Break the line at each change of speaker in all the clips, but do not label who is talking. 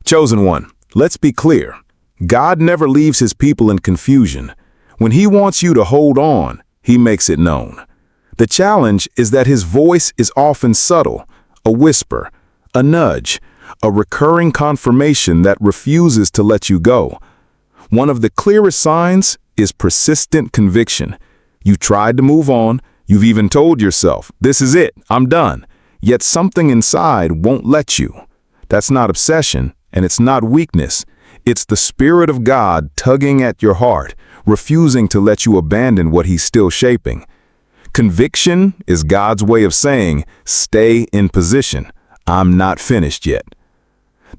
Chosen one, let's be clear. God never leaves his people in confusion. When he wants you to hold on, he makes it known. The challenge is that his voice is often subtle, a whisper, a nudge, a recurring confirmation that refuses to let you go. One of the clearest signs is persistent conviction. You tried to move on, you've even told yourself, this is it, I'm done. Yet something inside won't let you. That's not obsession, and it's not weakness. It's the Spirit of God tugging at your heart, refusing to let you abandon what he's still shaping. Conviction is God's way of saying, stay in position. I'm not finished yet.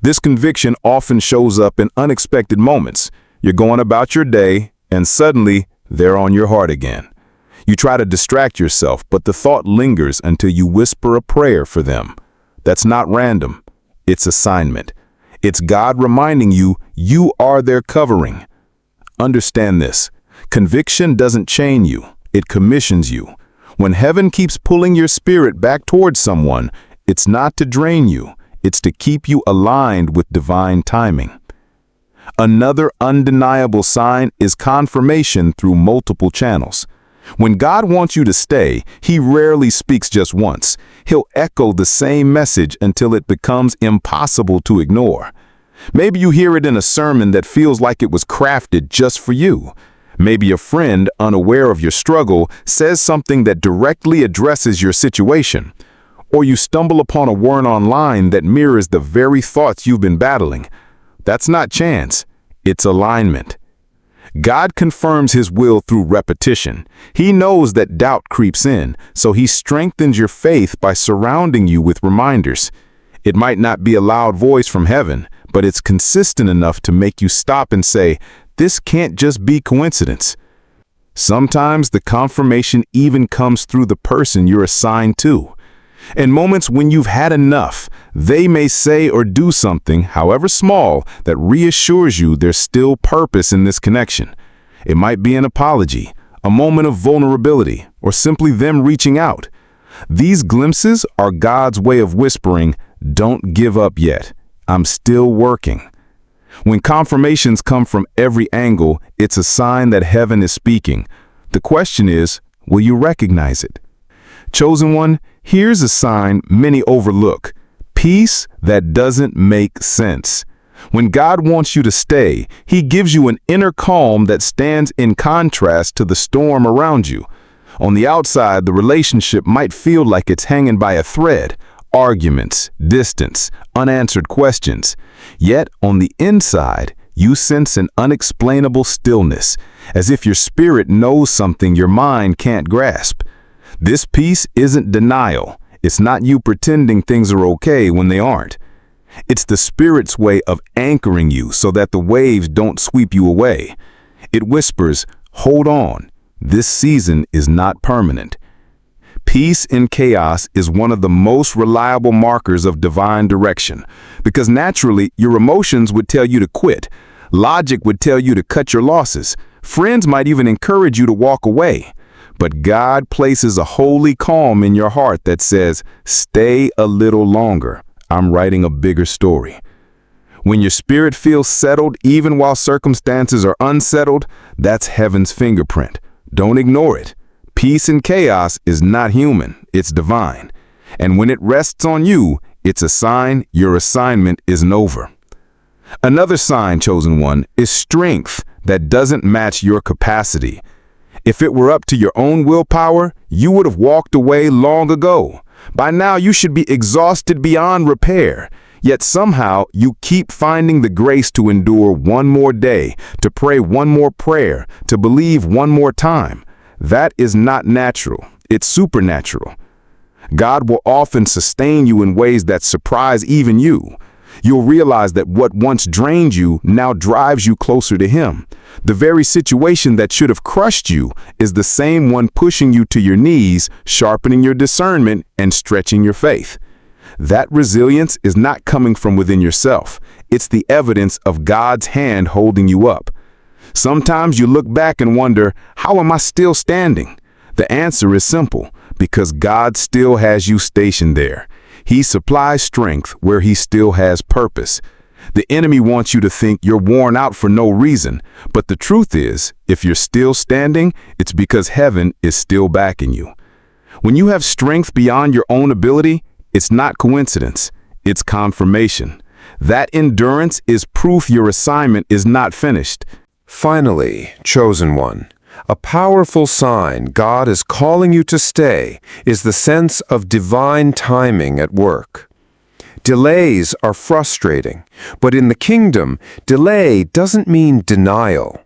This conviction often shows up in unexpected moments. You're going about your day, and suddenly, they're on your heart again. You try to distract yourself, but the thought lingers until you whisper a prayer for them. That's not random. It's assignment. It's God reminding you, you are their covering. Understand this. Conviction doesn't chain you. It commissions you. When heaven keeps pulling your spirit back towards someone, it's not to drain you. It's to keep you aligned with divine timing. Another undeniable sign is confirmation through multiple channels. When God wants you to stay, he rarely speaks just once. He'll echo the same message until it becomes impossible to ignore. Maybe you hear it in a sermon that feels like it was crafted just for you. Maybe a friend, unaware of your struggle, says something that directly addresses your situation. Or you stumble upon a word online that mirrors the very thoughts you've been battling. That's not chance. It's alignment. God confirms his will through repetition. He knows that doubt creeps in, so he strengthens your faith by surrounding you with reminders. It might not be a loud voice from heaven, but it's consistent enough to make you stop and say, this can't just be coincidence. Sometimes the confirmation even comes through the person you're assigned to. In moments when you've had enough, they may say or do something, however small, that reassures you there's still purpose in this connection. It might be an apology, a moment of vulnerability, or simply them reaching out. These glimpses are God's way of whispering, don't give up yet. I'm still working. When confirmations come from every angle, it's a sign that heaven is speaking. The question is, will you recognize it? Chosen one, here's a sign many overlook. Peace that doesn't make sense. When God wants you to stay, he gives you an inner calm that stands in contrast to the storm around you. On the outside, the relationship might feel like it's hanging by a thread. Arguments, distance, unanswered questions. Yet on the inside, you sense an unexplainable stillness, as if your spirit knows something your mind can't grasp. This peace isn't denial. It's not you pretending things are okay when they aren't. It's the Spirit's way of anchoring you so that the waves don't sweep you away. It whispers, hold on, this season is not permanent. Peace in chaos is one of the most reliable markers of divine direction, because naturally your emotions would tell you to quit. Logic would tell you to cut your losses. Friends might even encourage you to walk away. But God places a holy calm in your heart that says, stay a little longer. I'm writing a bigger story. When your spirit feels settled, even while circumstances are unsettled, that's heaven's fingerprint. Don't ignore it. Peace in chaos is not human, it's divine. And when it rests on you, it's a sign your assignment isn't over. Another sign, chosen one, is strength that doesn't match your capacity. If it were up to your own willpower, you would have walked away long ago. By now, you should be exhausted beyond repair. Yet somehow, you keep finding the grace to endure one more day, to pray one more prayer, to believe one more time. That is not natural. It's supernatural. God will often sustain you in ways that surprise even you. You'll realize that what once drained you now drives you closer to him. The very situation that should have crushed you is the same one pushing you to your knees, sharpening your discernment, and stretching your faith. That resilience is not coming from within yourself. It's the evidence of God's hand holding you up. Sometimes you look back and wonder, how am I still standing? The answer is simple, because God still has you stationed there. He supplies strength where he still has purpose. The enemy wants you to think you're worn out for no reason, but the truth is, if you're still standing, it's because heaven is still backing you. When you have strength beyond your own ability, it's not coincidence, it's confirmation. That endurance is proof your assignment is not finished.
Finally, chosen one, a powerful sign God is calling you to stay is the sense of divine timing at work. Delays are frustrating, but in the kingdom, delay doesn't mean denial.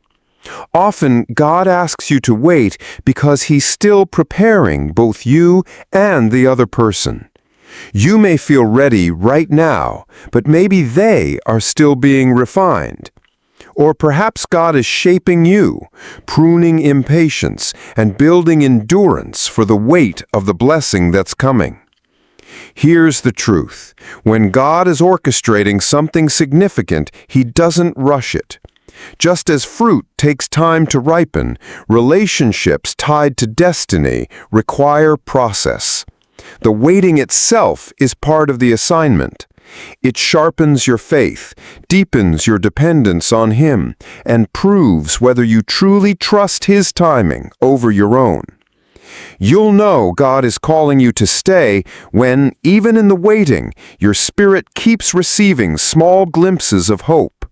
Often, God asks you to wait because He's still preparing both you and the other person. You may feel ready right now, but maybe they are still being refined. Or perhaps God is shaping you, pruning impatience and building endurance for the weight of the blessing that's coming. Here's the truth. When God is orchestrating something significant, He doesn't rush it. Just as fruit takes time to ripen, relationships tied to destiny require process. The waiting itself is part of the assignment. It sharpens your faith, deepens your dependence on Him, and proves whether you truly trust His timing over your own. You'll know God is calling you to stay when, even in the waiting, your spirit keeps receiving small glimpses of hope.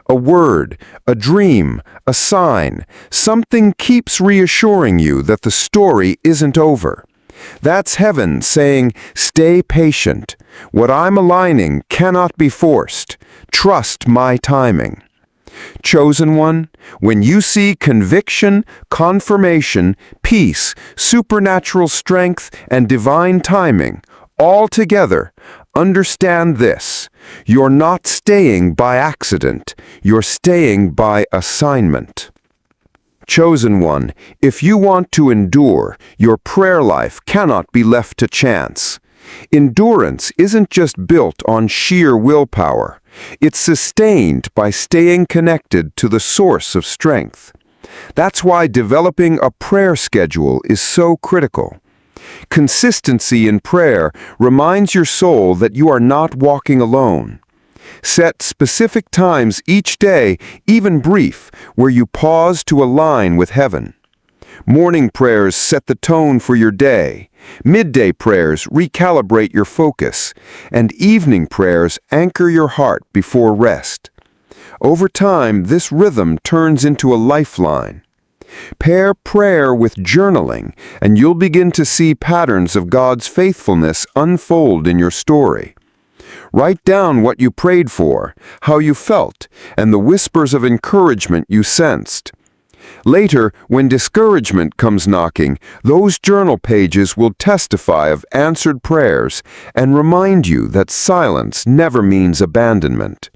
A word, a dream, a sign, something keeps reassuring you that the story isn't over. That's heaven saying, stay patient. What I'm aligning cannot be forced. Trust my timing. Chosen one, when you see conviction, confirmation, peace, supernatural strength, and divine timing, all together, understand this. You're not staying by accident. You're staying by assignment. Chosen one, if you want to endure, your prayer life cannot be left to chance. Endurance isn't just built on sheer willpower. It's sustained by staying connected to the source of strength. That's why developing a prayer schedule is so critical. Consistency in prayer reminds your soul that you are not walking alone. Set specific times each day, even brief, where you pause to align with heaven. Morning prayers set the tone for your day. Midday prayers recalibrate your focus. And evening prayers anchor your heart before rest. Over time, this rhythm turns into a lifeline. Pair prayer with journaling, and you'll begin to see patterns of God's faithfulness unfold in your story. Write down what you prayed for, how you felt, and the whispers of encouragement you sensed. Later, when discouragement comes knocking, those journal pages will testify of answered prayers and remind you that silence never means abandonment.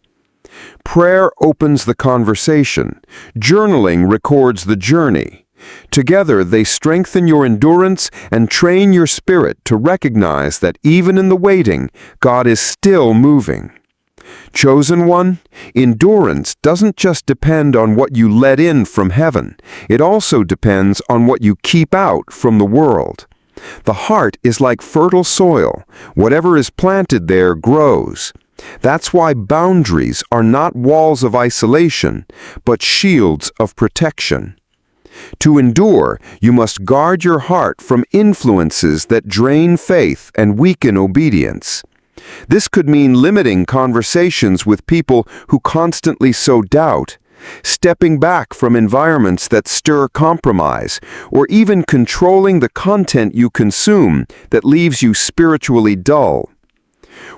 Prayer opens the conversation. Journaling records the journey. Together, they strengthen your endurance and train your spirit to recognize that even in the waiting, God is still moving. Chosen one, endurance doesn't just depend on what you let in from heaven. It also depends on what you keep out from the world. The heart is like fertile soil. Whatever is planted there grows. That's why boundaries are not walls of isolation, but shields of protection. To endure, you must guard your heart from influences that drain faith and weaken obedience. This could mean limiting conversations with people who constantly sow doubt, stepping back from environments that stir compromise, or even controlling the content you consume that leaves you spiritually dull.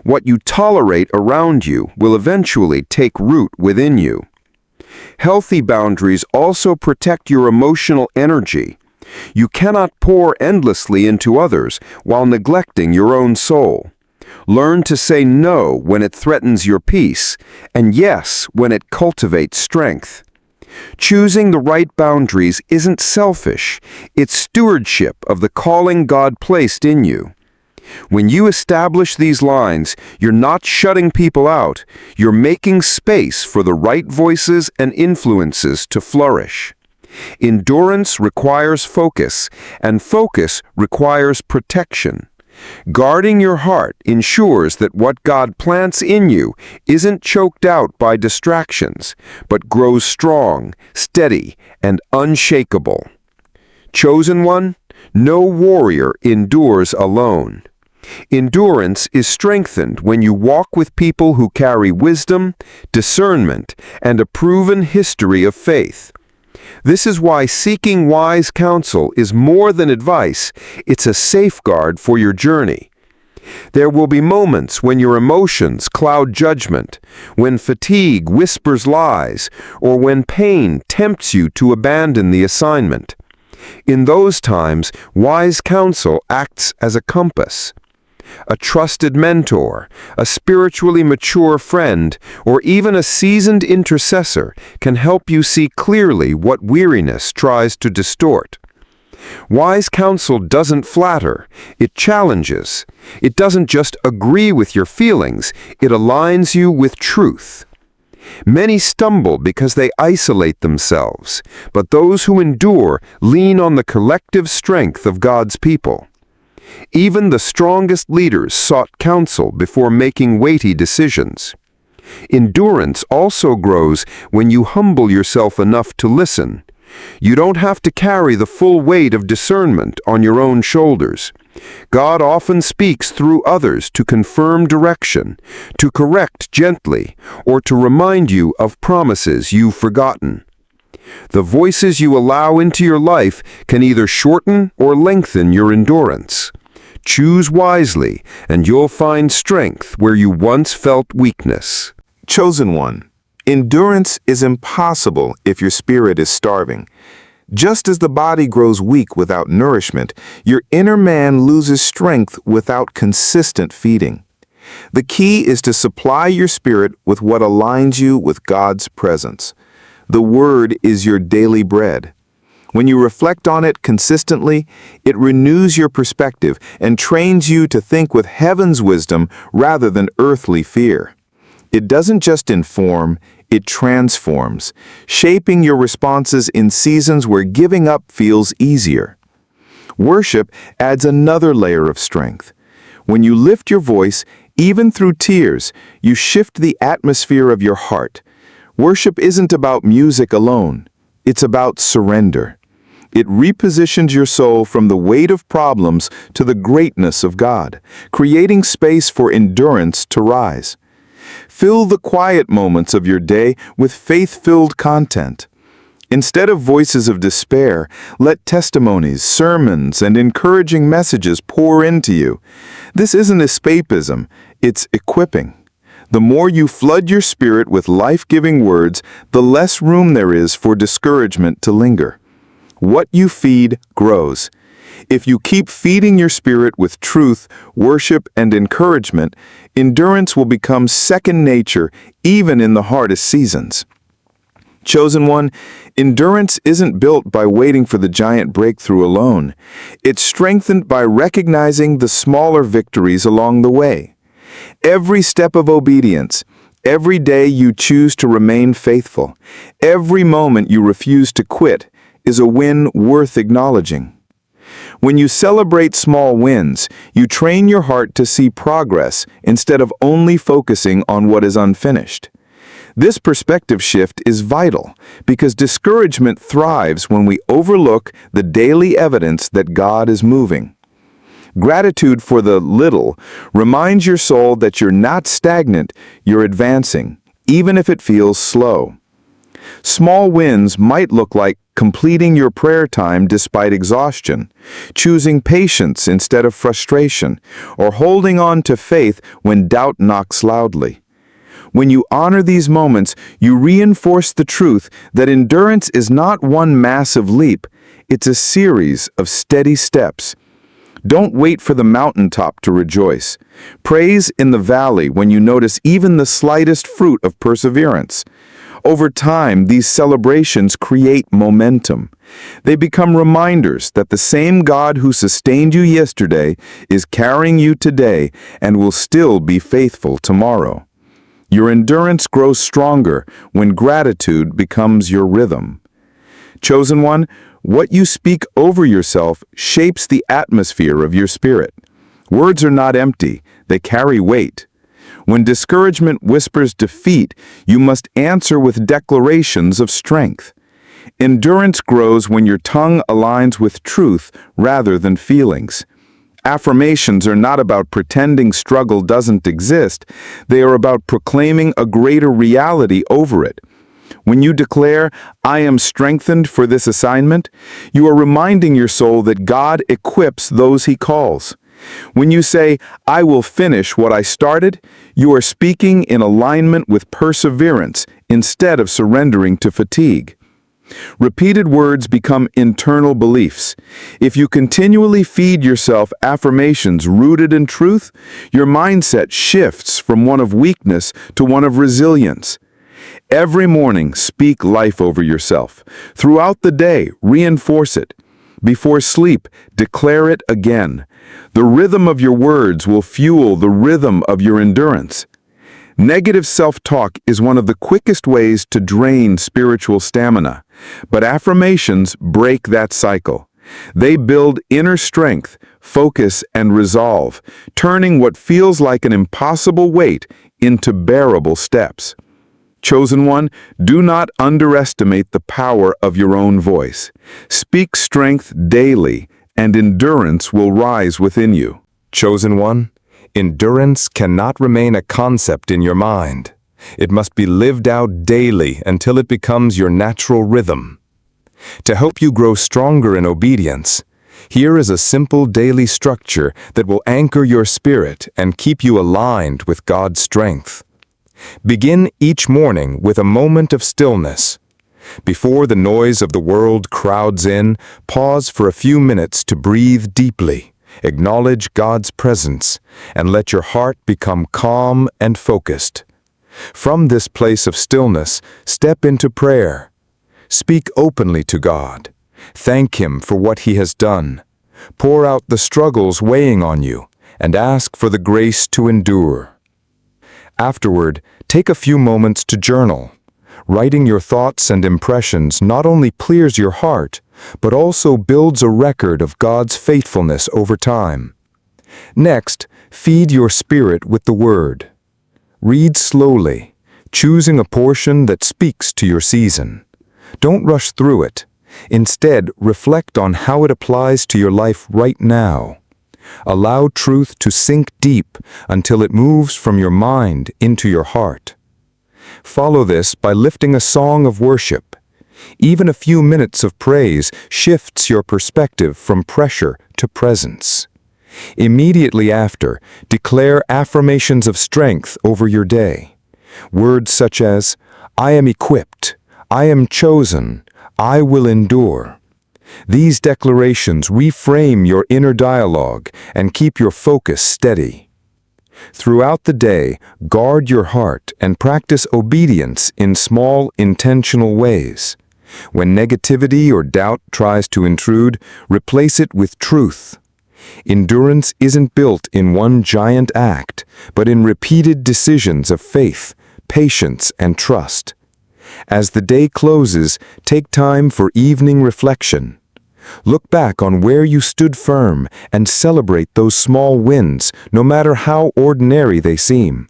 What you tolerate around you will eventually take root within you. Healthy boundaries also protect your emotional energy. You cannot pour endlessly into others while neglecting your own soul. Learn to say no when it threatens your peace, and yes when it cultivates strength. Choosing the right boundaries isn't selfish. It's stewardship of the calling God placed in you. When you establish these lines, you're not shutting people out. You're making space for the right voices and influences to flourish. Endurance requires focus, and focus requires protection. Guarding your heart ensures that what God plants in you isn't choked out by distractions, but grows strong, steady, and unshakable. Chosen one, no warrior endures alone. Endurance is strengthened when you walk with people who carry wisdom, discernment, and a proven history of faith. This is why seeking wise counsel is more than advice, it's a safeguard for your journey. There will be moments when your emotions cloud judgment, when fatigue whispers lies, or when pain tempts you to abandon the assignment. In those times, wise counsel acts as a compass. A trusted mentor, a spiritually mature friend, or even a seasoned intercessor can help you see clearly what weariness tries to distort. Wise counsel doesn't flatter, it challenges. It doesn't just agree with your feelings, it aligns you with truth. Many stumble because they isolate themselves, but those who endure lean on the collective strength of God's people. Even the strongest leaders sought counsel before making weighty decisions. Endurance also grows when you humble yourself enough to listen. You don't have to carry the full weight of discernment on your own shoulders. God often speaks through others to confirm direction, to correct gently, or to remind you of promises you've forgotten. The voices you allow into your life can either shorten or lengthen your endurance. Choose wisely, and you'll find strength where you once felt weakness.
Chosen one, endurance is impossible if your spirit is starving. Just as the body grows weak without nourishment, your inner man loses strength without consistent feeding. The key is to supply your spirit with what aligns you with God's presence. The Word is your daily bread. When you reflect on it consistently, it renews your perspective and trains you to think with heaven's wisdom rather than earthly fear. It doesn't just inform, it transforms, shaping your responses in seasons where giving up feels easier. Worship adds another layer of strength. When you lift your voice, even through tears, you shift the atmosphere of your heart. Worship isn't about music alone. It's about surrender. It repositions your soul from the weight of problems to the greatness of God, creating space for endurance to rise. Fill the quiet moments of your day with faith-filled content. Instead of voices of despair, let testimonies, sermons, and encouraging messages pour into you. This isn't escapism, it's equipping. The more you flood your spirit with life-giving words, the less room there is for discouragement to linger. What you feed grows. If you keep feeding your spirit with truth, worship, and encouragement, endurance will become second nature even in the hardest seasons. Chosen one, endurance isn't built by waiting for the giant breakthrough alone. It's strengthened by recognizing the smaller victories along the way. Every step of obedience, every day you choose to remain faithful, every moment you refuse to quit, is a win worth acknowledging. When you celebrate small wins, you train your heart to see progress instead of only focusing on what is unfinished. This perspective shift is vital because discouragement thrives when we overlook the daily evidence that God is moving. Gratitude for the little reminds your soul that you're not stagnant, you're advancing, even if it feels slow. Small wins might look like completing your prayer time despite exhaustion, choosing patience instead of frustration, or holding on to faith when doubt knocks loudly. When you honor these moments, you reinforce the truth that endurance is not one massive leap, it's a series of steady steps. Don't wait for the mountaintop to rejoice. Praise in the valley when you notice even the slightest fruit of perseverance. Over time, these celebrations create momentum. They become reminders that the same God who sustained you yesterday is carrying you today and will still be faithful tomorrow. Your endurance grows stronger when gratitude becomes your rhythm. Chosen one, what you speak over yourself shapes the atmosphere of your spirit. Words are not empty, they carry weight. When discouragement whispers defeat, you must answer with declarations of strength. Endurance grows when your tongue aligns with truth rather than feelings. Affirmations are not about pretending struggle doesn't exist. They are about proclaiming a greater reality over it. When you declare, "I am strengthened for this assignment," you are reminding your soul that God equips those He calls. When you say, "I will finish what I started," you are speaking in alignment with perseverance instead of surrendering to fatigue. Repeated words become internal beliefs. If you continually feed yourself affirmations rooted in truth, your mindset shifts from one of weakness to one of resilience. Every morning, speak life over yourself. Throughout the day, reinforce it. Before sleep, declare it again. The rhythm of your words will fuel the rhythm of your endurance. Negative self-talk is one of the quickest ways to drain spiritual stamina, but affirmations break that cycle. They build inner strength, focus, and resolve, turning what feels like an impossible weight into bearable steps. Chosen one, do not underestimate the power of your own voice. Speak strength daily, and endurance will rise within you.
Chosen one, endurance cannot remain a concept in your mind. It must be lived out daily until it becomes your natural rhythm. To help you grow stronger in obedience, here is a simple daily structure that will anchor your spirit and keep you aligned with God's strength. Begin each morning with a moment of stillness. Before the noise of the world crowds in, pause for a few minutes to breathe deeply, acknowledge God's presence, and let your heart become calm and focused. From this place of stillness, step into prayer. Speak openly to God. Thank Him for what He has done. Pour out the struggles weighing on you, and ask for the grace to endure. Afterward, take a few moments to journal. Writing your thoughts and impressions not only clears your heart, but also builds a record of God's faithfulness over time. Next, feed your spirit with the Word. Read slowly, choosing a portion that speaks to your season. Don't rush through it. Instead, reflect on how it applies to your life right now. Allow truth to sink deep until it moves from your mind into your heart. Follow this by lifting a song of worship. Even a few minutes of praise shifts your perspective from pressure to presence. Immediately after, declare affirmations of strength over your day. Words such as, "I am equipped," "I am chosen," "I will endure." These declarations reframe your inner dialogue and keep your focus steady. Throughout the day, guard your heart and practice obedience in small, intentional ways. When negativity or doubt tries to intrude, replace it with truth. Endurance isn't built in one giant act, but in repeated decisions of faith, patience, and trust. As the day closes, take time for evening reflection. Look back on where you stood firm and celebrate those small wins, no matter how ordinary they seem.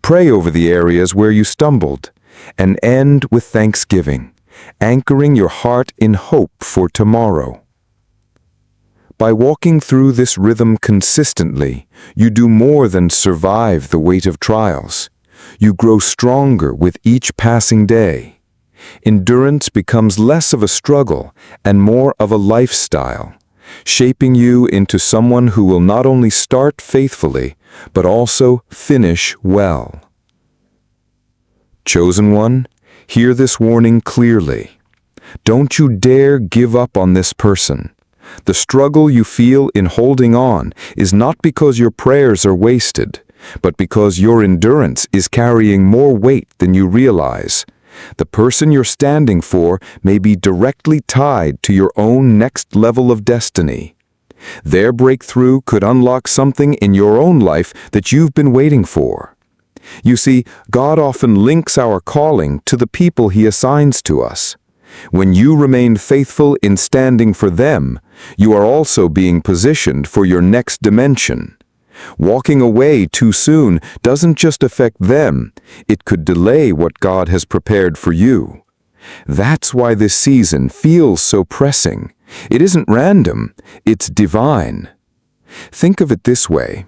Pray over the areas where you stumbled, and end with thanksgiving, anchoring your heart in hope for tomorrow. By walking through this rhythm consistently, you do more than survive the weight of trials. You grow stronger with each passing day. Endurance becomes less of a struggle and more of a lifestyle, shaping you into someone who will not only start faithfully, but also finish well. Chosen one, hear this warning clearly. Don't you dare give up on this person. The struggle you feel in holding on is not because your prayers are wasted, but because your endurance is carrying more weight than you realize. The person you're standing for may be directly tied to your own next level of destiny. Their breakthrough could unlock something in your own life that you've been waiting for. You see, God often links our calling to the people He assigns to us. When you remain faithful in standing for them, you are also being positioned for your next dimension. Walking away too soon doesn't just affect them, it could delay what God has prepared for you. That's why this season feels so pressing. It isn't random, it's divine. Think of it this way.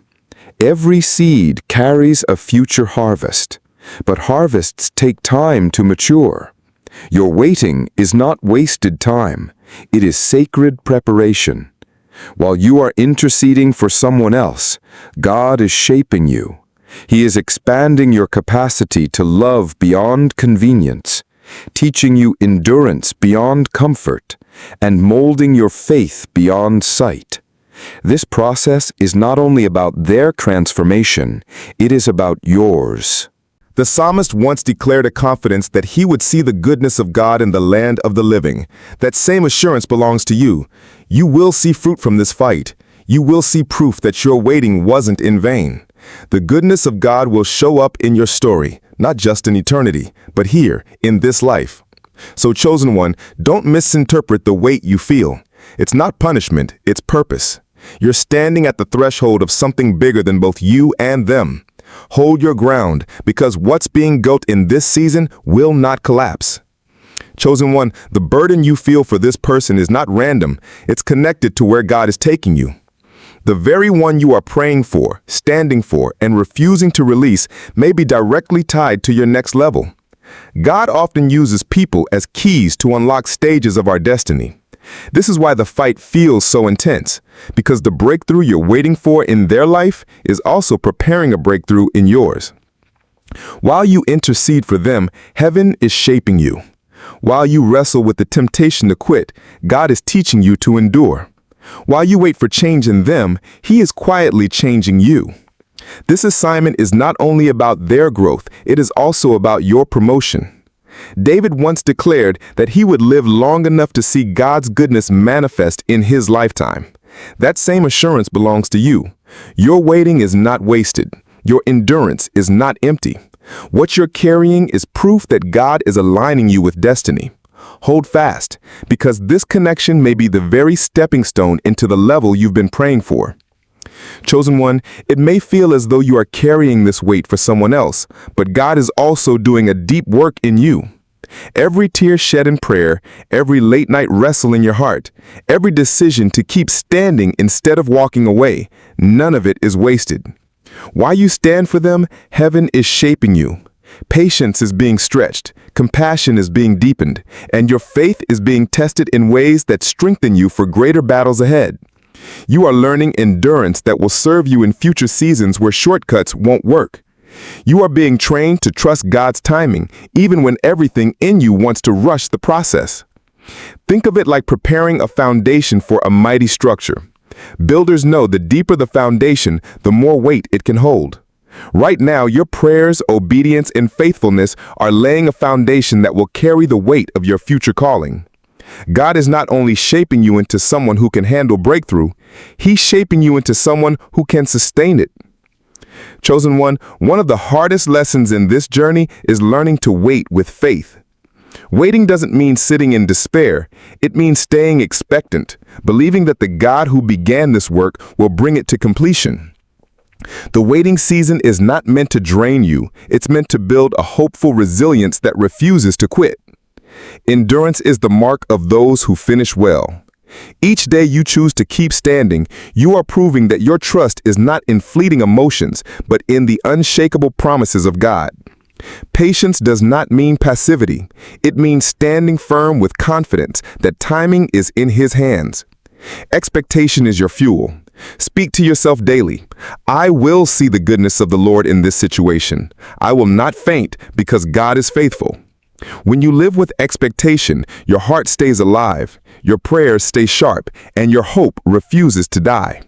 Every seed carries a future harvest, but harvests take time to mature. Your waiting is not wasted time, it is sacred preparation. While you are interceding for someone else, God is shaping you. He is expanding your capacity to love beyond convenience, teaching you endurance beyond comfort, and molding your faith beyond sight. This process is not only about their transformation, it is about yours.
The psalmist once declared a confidence that he would see the goodness of God in the land of the living. That same assurance belongs to you. You will see fruit from this fight. You will see proof that your waiting wasn't in vain. The goodness of God will show up in your story, not just in eternity, but here, in this life. So, chosen one, don't misinterpret the weight you feel. It's not punishment, it's purpose. You're standing at the threshold of something bigger than both you and them. Hold your ground, because what's being built in this season will not collapse. Chosen one, the burden you feel for this person is not random. It's connected to where God is taking you. The very one you are praying for, standing for, and refusing to release may be directly tied to your next level. God often uses people as keys to unlock stages of our destiny. This is why the fight feels so intense, because the breakthrough you're waiting for in their life is also preparing a breakthrough in yours. While you intercede for them, heaven is shaping you. While you wrestle with the temptation to quit, God is teaching you to endure. While you wait for change in them, He is quietly changing you. This assignment is not only about their growth, it is also about your promotion. David once declared that he would live long enough to see God's goodness manifest in his lifetime. That same assurance belongs to you. Your waiting is not wasted. Your endurance is not empty. What you're carrying is proof that God is aligning you with destiny. Hold fast, because this connection may be the very stepping stone into the level you've been praying for. Chosen one, it may feel as though you are carrying this weight for someone else, but God is also doing a deep work in you. Every tear shed in prayer, every late-night wrestle in your heart, every decision to keep standing instead of walking away, none of it is wasted. While you stand for them, heaven is shaping you. Patience is being stretched, compassion is being deepened, and your faith is being tested in ways that strengthen you for greater battles ahead. You are learning endurance that will serve you in future seasons where shortcuts won't work. You are being trained to trust God's timing, even when everything in you wants to rush the process. Think of it like preparing a foundation for a mighty structure. Builders know the deeper the foundation, the more weight it can hold. Right now, your prayers, obedience, and faithfulness are laying a foundation that will carry the weight of your future calling. God is not only shaping you into someone who can handle breakthrough, He's shaping you into someone who can sustain it. Chosen one of the hardest lessons in this journey is learning to wait with faith. Waiting doesn't mean sitting in despair. It means staying expectant, believing that the God who began this work will bring it to completion. The waiting season is not meant to drain you. It's meant to build a hopeful resilience that refuses to quit. Endurance is the mark of those who finish well. Each day you choose to keep standing, you are proving that your trust is not in fleeting emotions, but in the unshakable promises of God. Patience does not mean passivity. It means standing firm with confidence that timing is in His hands. Expectation is your fuel. Speak to yourself daily. I will see the goodness of the Lord in this situation. I will not faint because God is faithful. When you live with expectation, your heart stays alive, your prayers stay sharp, and your hope refuses to die.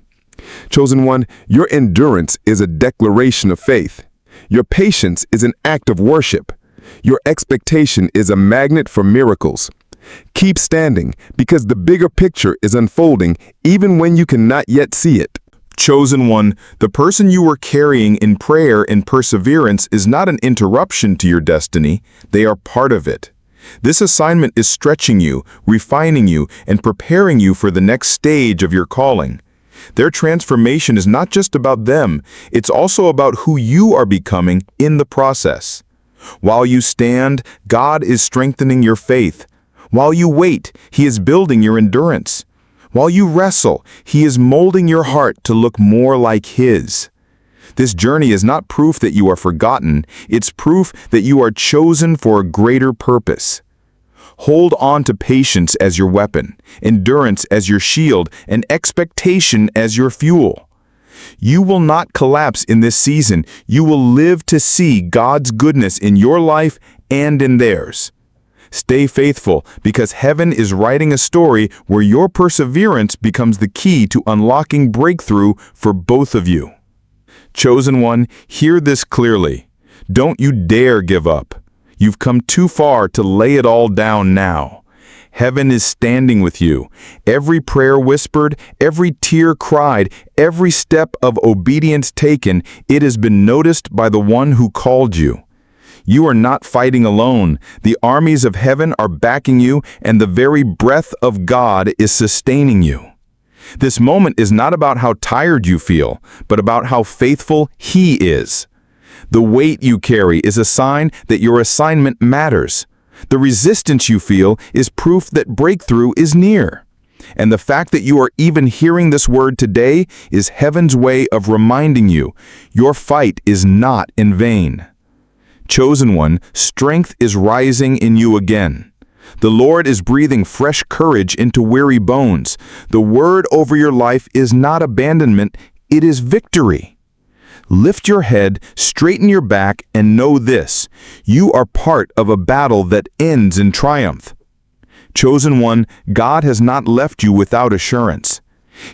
Chosen one, your endurance is a declaration of faith. Your patience is an act of worship. Your expectation is a magnet for miracles. Keep standing, because the bigger picture is unfolding even when you cannot yet see it.
Chosen one, the person you are carrying in prayer and perseverance is not an interruption to your destiny. They are part of it. This assignment is stretching you, refining you, and preparing you for the next stage of your calling. Their transformation is not just about them, it's also about who you are becoming in the process. While you stand, God is strengthening your faith. While you wait, He is building your endurance. While you wrestle, He is molding your heart to look more like His. This journey is not proof that you are forgotten, it's proof that you are chosen for a greater purpose. Hold on to patience as your weapon, endurance as your shield, and expectation as your fuel. You will not collapse in this season. You will live to see God's goodness in your life and in theirs. Stay faithful, because heaven is writing a story where your perseverance becomes the key to unlocking breakthrough for both of you. Chosen one, hear this clearly. Don't you dare give up. You've come too far to lay it all down now. Heaven is standing with you. Every prayer whispered, every tear cried, every step of obedience taken, it has been noticed by the one who called you. You are not fighting alone. The armies of heaven are backing you, and the very breath of God is sustaining you. This moment is not about how tired you feel, but about how faithful He is. The weight you carry is a sign that your assignment matters. The resistance you feel is proof that breakthrough is near. And the fact that you are even hearing this word today is heaven's way of reminding you your fight is not in vain. Chosen one, strength is rising in you again. The Lord is breathing fresh courage into weary bones. The word over your life is not abandonment, it is victory. Lift your head, straighten your back, and know this: you are part of a battle that ends in triumph. Chosen one, God has not left you without assurance.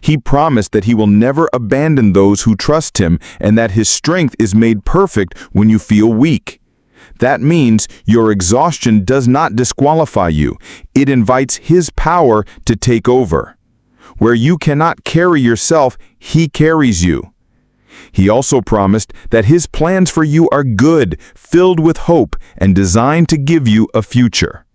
He promised that He will never abandon those who trust Him, and that His strength is made perfect when you feel weak. That means your exhaustion does not disqualify you. It invites His power to take over. Where you cannot carry yourself, He carries you. He also promised that His plans for you are good, filled with hope, and designed to give you a future.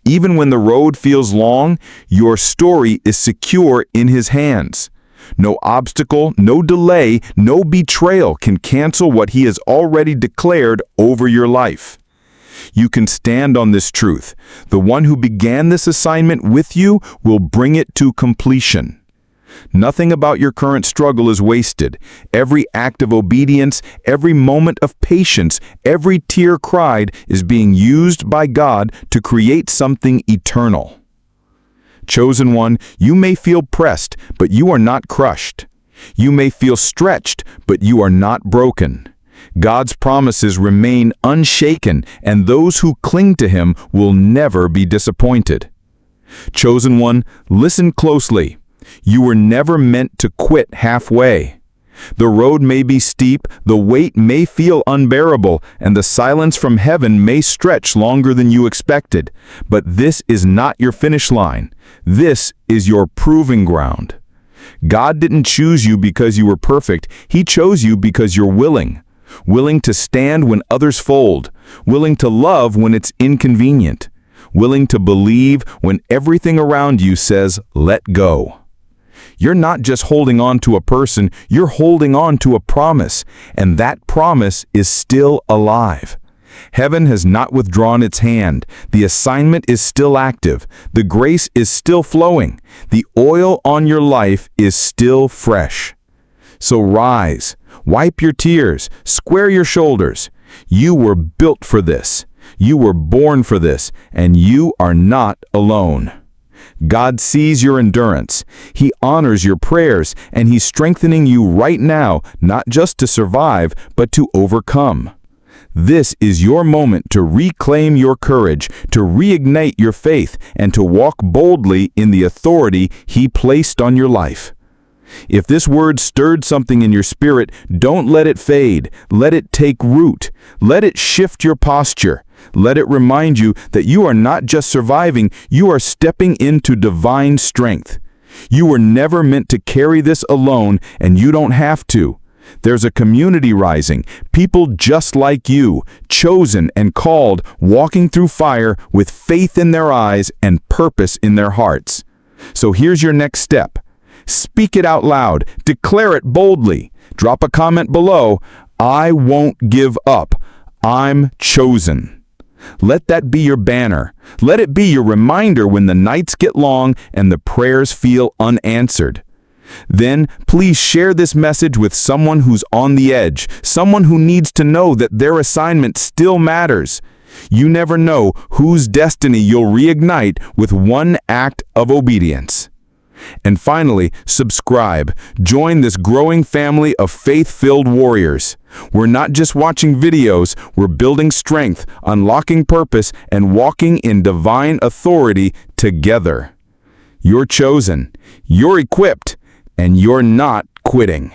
Even when the road feels long, your story is secure in His hands. No obstacle, no delay, no betrayal can cancel what He has already declared over your life. You can stand on this truth. The one who began this assignment with you will bring it to completion. Nothing about your current struggle is wasted. Every act of obedience, every moment of patience, every tear cried is being used by God to create something eternal. Chosen one, you may feel pressed, but you are not crushed. You may feel stretched, but you are not broken. God's promises remain unshaken, and those who cling to Him will never be disappointed. Chosen one, listen closely. You were never meant to quit halfway. The road may be steep, the weight may feel unbearable, and the silence from heaven may stretch longer than you expected. But this is not your finish line. This is your proving ground. God didn't choose you because you were perfect. He chose you because you're willing. Willing to stand when others fold. Willing to love when it's inconvenient. Willing to believe when everything around you says, let go. You're not just holding on to a person, you're holding on to a promise, and that promise is still alive. Heaven has not withdrawn its hand. The assignment is still active. The grace is still flowing. The oil on your life is still fresh. So rise, wipe your tears, square your shoulders. You were built for this. You were born for this, and you are not alone. God sees your endurance. He honors your prayers, and He's strengthening you right now, not just to survive, but to overcome. This is your moment to reclaim your courage, to reignite your faith, and to walk boldly in the authority He placed on your life. If this word stirred something in your spirit, don't let it fade. Let it take root. Let it shift your posture. Let it remind you that you are not just surviving, you are stepping into divine strength. You were never meant to carry this alone, and you don't have to. There's a community rising, people just like you, chosen and called, walking through fire with faith in their eyes and purpose in their hearts. So here's your next step. Speak it out loud. Declare it boldly. Drop a comment below. I won't give up. I'm chosen. Let that be your banner. Let it be your reminder when the nights get long and the prayers feel unanswered. Then, please share this message with someone who's on the edge, someone who needs to know that their assignment still matters. You never know whose destiny you'll reignite with one act of obedience. And finally, subscribe. Join this growing family of faith-filled warriors. We're not just watching videos, we're building strength, unlocking purpose, and walking in divine authority together. You're chosen, you're equipped, and you're not quitting.